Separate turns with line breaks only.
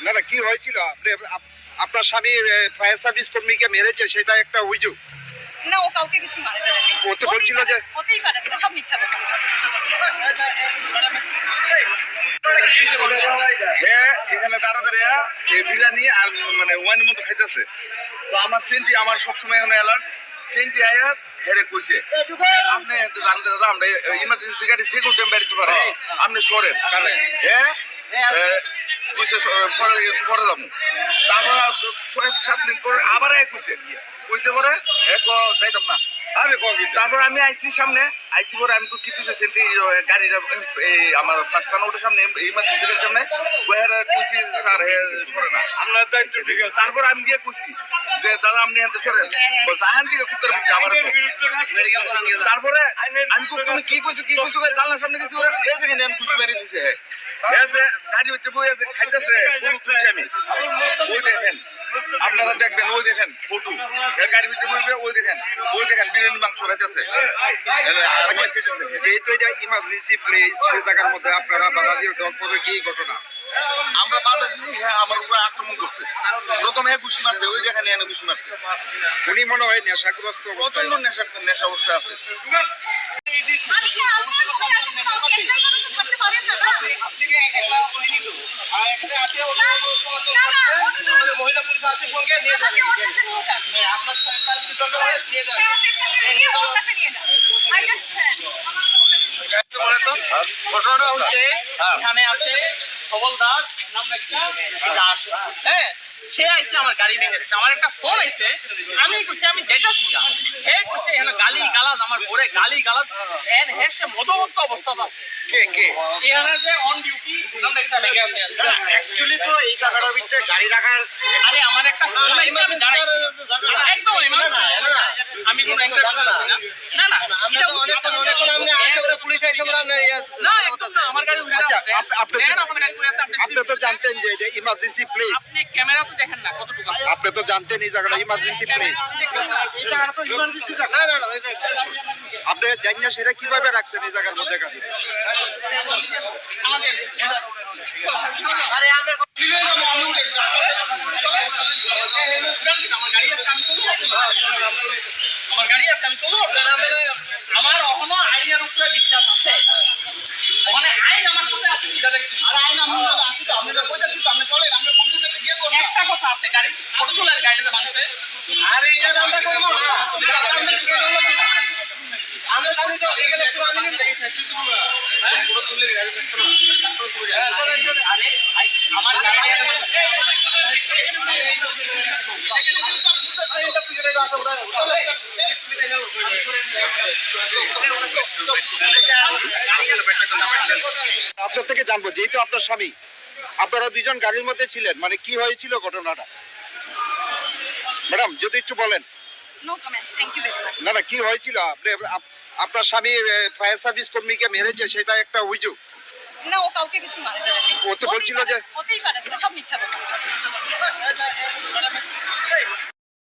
না না, কি হয়েছিল? আপনার স্বামী ফায়ার সার্ভিস কর্মীকে মেরেছে, সেটা একটা অভিযোগ।
না, ও কাউকে কিছু মারেনি।
ও তো বলছিল যে
হতেই পারে, এটা সব মিথ্যা কথা।
হ্যাঁ, এখানে দাঁড়ায় এই বিরিয়ানি আর মানে ওয়াইনের মতো খাইতেছে। তো আমার সেন্টি আমার সবসময় এখানে অ্যালার্ট। সেন্টি আয়া হেরে কইছে আপনি তো জানতে দাদা আমরা ইমার্জেন্সি গাড়ি যে কোনো টাইম বেরোতে পারে, আপনি সরেন। হ্যাঁ কইছে পরে যাবো। তারপর 6-7 মিনিট পরে আবার কইছে কইছে পরে যাইতাম না। তারপর আমি আইসি সামনে, আইসি পরে আমি তো কিছু সেন্টি গাড়িটা আমার ফার্স্ট টাউনের সামনে ইমার্জেন্সি গাড়ির সামনে ওহেরা কইছি স্যার হে সরে না আপনার দায়িত্ব ঠিক আছে। তারপর আমি গিয়ে কইছি যে দাদা আপনি হাতে সরেন, জাহান থেকে উত্তর দিচ্ছে আমার। তারপরে আমি তুমি কি কইছো জানলার সামনে গেছি ওরা এই দেখেন আমি খুশি মেরে দিছে। হ্যাঁ যে গাড়ি ভিতরে বই খাইতেছে গরু তুলছি আমি, ওই দেখেন আপনারা দেখবেন, ওই দেখেন ফটো গাড়ির ভিতরে বইবে, ওই দেখেন বিরিয়ানি মাংস খাইতেছে।
যেহেতু এটা ইমার্জেন্সি প্লেস, সেই জায়গার মধ্যে আপনারা বাধা দিয়ে পরে কি ঘটনা?
আমরা বাধা দিচ্ছি, হ্যাঁ আমার উপরে আক্রমণ করছে। প্রথমে ঘুষি মারছে, ওই যেখানে এনে ঘুষি মারছে।
উনি মনে হয় নেশাগ্রস্ত
প্রচন্ড নেশা অবস্থায় আছে। মহিলা পুলিশ আছে সঙ্গে নিয়ে যাবে আপনার
ঘটনাটা হচ্ছে এখানে আছে সবল দাস নাম দাস। হ্যাঁ, সে আইসে আমার গাড়ি ভেঙে দিচ্ছে। আমার একটা ফোন আইসে, আমি কইছি আমি যেতেছি না। হে কইছে এখানে গালি গালাজ আমার ঘরে গালি গালাজ এন হে সে মদমত্ত অবস্থাতে আছে। কে এখানে যে অন ডিউটি নামটা একটা লেগে আছে।
অ্যাকচুয়ালি তো এই জায়গাটার ভিতরে গাড়ি রাখার
আরে আমার একটা ফোন আইসে, আমি দাঁড়াইছি একদম আমি কোনো একটা না না এটা অনেকক্ষণ আমরা আসে করে পুলিশ আইসে করে আমরা না একদম না আমার গাড়ি উঠে
আচ্ছা,
আছে।
আপনি তো জানতেন যে এটা ইমার্জেন্সি প্লেস।
আপনি ক্যামেরা তো দেখেন না কতটুকু আছে।
আপনি তো জানতেন এই জায়গাটা ইমার্জেন্সি প্লেস। আপনি জানেন না সেটা কিভাবে রাখছেন এই জায়গার মধ্যে গাড়ি?
আরে আমরা
আমার গাড়ি আছে আমি চলবো। আমার এখনো আইনের উপরে বিশ্বাস আছে, মানে আইন আমার সাথে আছে। একটা কথা, আপনি গাড়ি ফটো তোলার গাড়িটা মানুষে
আরে এটা আমরা করবো না, আমরা জানি তো এখানে পুরো আমি নিব পুরো তুলে গাড়ি করতে না।
আরে আমার গাড়ি
আপনার থেকে জানবো, যেহেতু আপনার স্বামী, আপনারা দুইজন গাড়ির মধ্যে ছিলেন, মানে কি হয়েছিল ঘটনাটা ম্যাডাম যদি একটু বলেন?
No comments, thank you very much.
না না, কি হয়েছিল? আপনার স্বামী ফায়ার সার্ভিস কর্মীকে মেরেছে, সেটা একটা অভিযোগ।
না, ও কাউকে কিছু মারেনি।
ও তো বলছিল যে
হতেই পারে, এটা সব মিথ্যা কথা।